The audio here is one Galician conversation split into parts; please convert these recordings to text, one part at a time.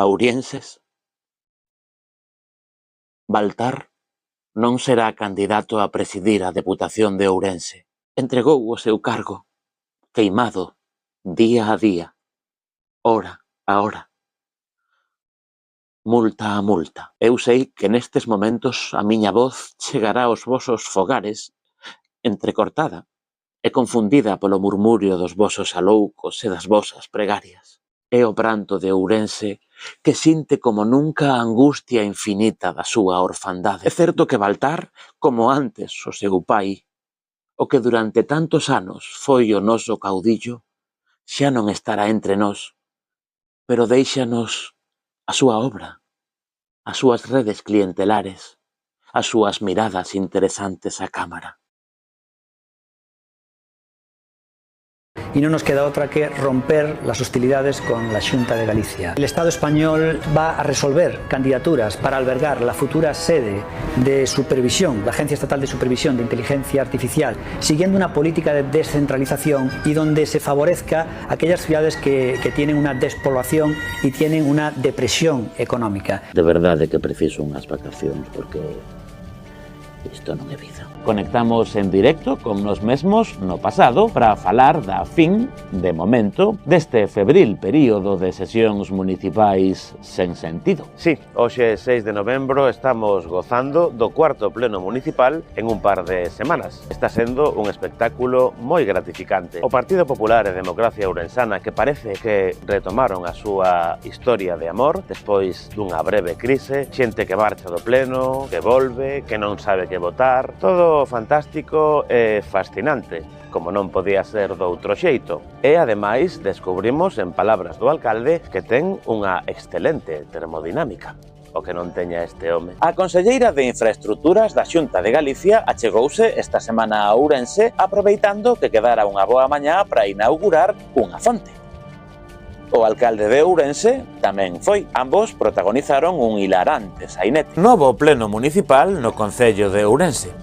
Ourienses, Baltar non será candidato a presidir a Deputación de Ourense. Entregou o seu cargo, queimado, día a día, hora a hora, multa a multa. Eu sei que nestes momentos a miña voz chegará aos vosos fogares entrecortada e confundida polo murmurio dos vosos aloucos e das vosas pregarias. É o pranto de Ourense que sinte como nunca a angustia infinita da súa orfandade. É certo que Baltar, como antes o seu pai, o que durante tantos anos foi o noso caudillo, xa non estará entre nós, pero déixanos a súa obra, as súas redes clientelares, as súas miradas interesantes á cámara. Y no nos queda otra que romper las hostilidades con la Xunta de Galicia. El Estado español va a resolver candidaturas para albergar la futura sede de supervisión, la Agencia Estatal de Supervisión de Inteligencia Artificial, siguiendo una política de descentralización y donde se favorezca aquellas ciudades que tienen una despoblación y tienen una depresión económica. De verdade que preciso unhas vacacións porque isto non é vida. Conectamos en directo con nos mesmos no pasado para falar da fin, de momento, deste febril período de sesións municipais sen sentido. Sí, hoxe 6 de novembro estamos gozando do cuarto pleno municipal en un par de semanas. Está sendo un espectáculo moi gratificante. O Partido Popular e Democracia Ourensana, que parece que retomaron a súa historia de amor despois dunha breve crise, xente que marcha do pleno, que volve, que non sabe que votar, todo fantástico e fascinante, como non podía ser doutro xeito. E, ademais, descubrimos, en palabras do alcalde, que ten unha excelente termodinámica, o que non teña este home. A conselleira de Infraestructuras da Xunta de Galicia achegouse esta semana a Ourense aproveitando que quedara unha boa mañá para inaugurar unha fonte. O alcalde de Ourense tamén foi. Ambos protagonizaron un hilarante sainete. Novo pleno municipal no concello de Ourense.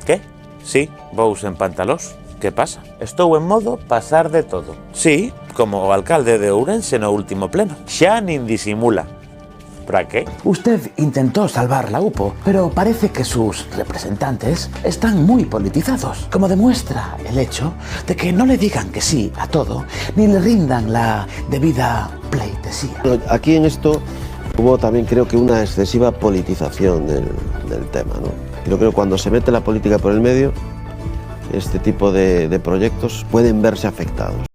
Que? Sí, vous en pantalós. Que pasa? Estou en modo pasar de todo. Sí, como o alcalde de Ourense no último pleno. Xa nin disimula. ¿Para qué? Usted intentó salvar la UPO, pero parece que sus representantes están muy politizados, como demuestra el hecho de que no le digan que sí a todo, ni le rindan la debida pleitesía. Aquí en esto hubo también creo que una excesiva politización del tema, ¿no? Yo creo que cuando se mete la política por el medio, este tipo de proyectos pueden verse afectados.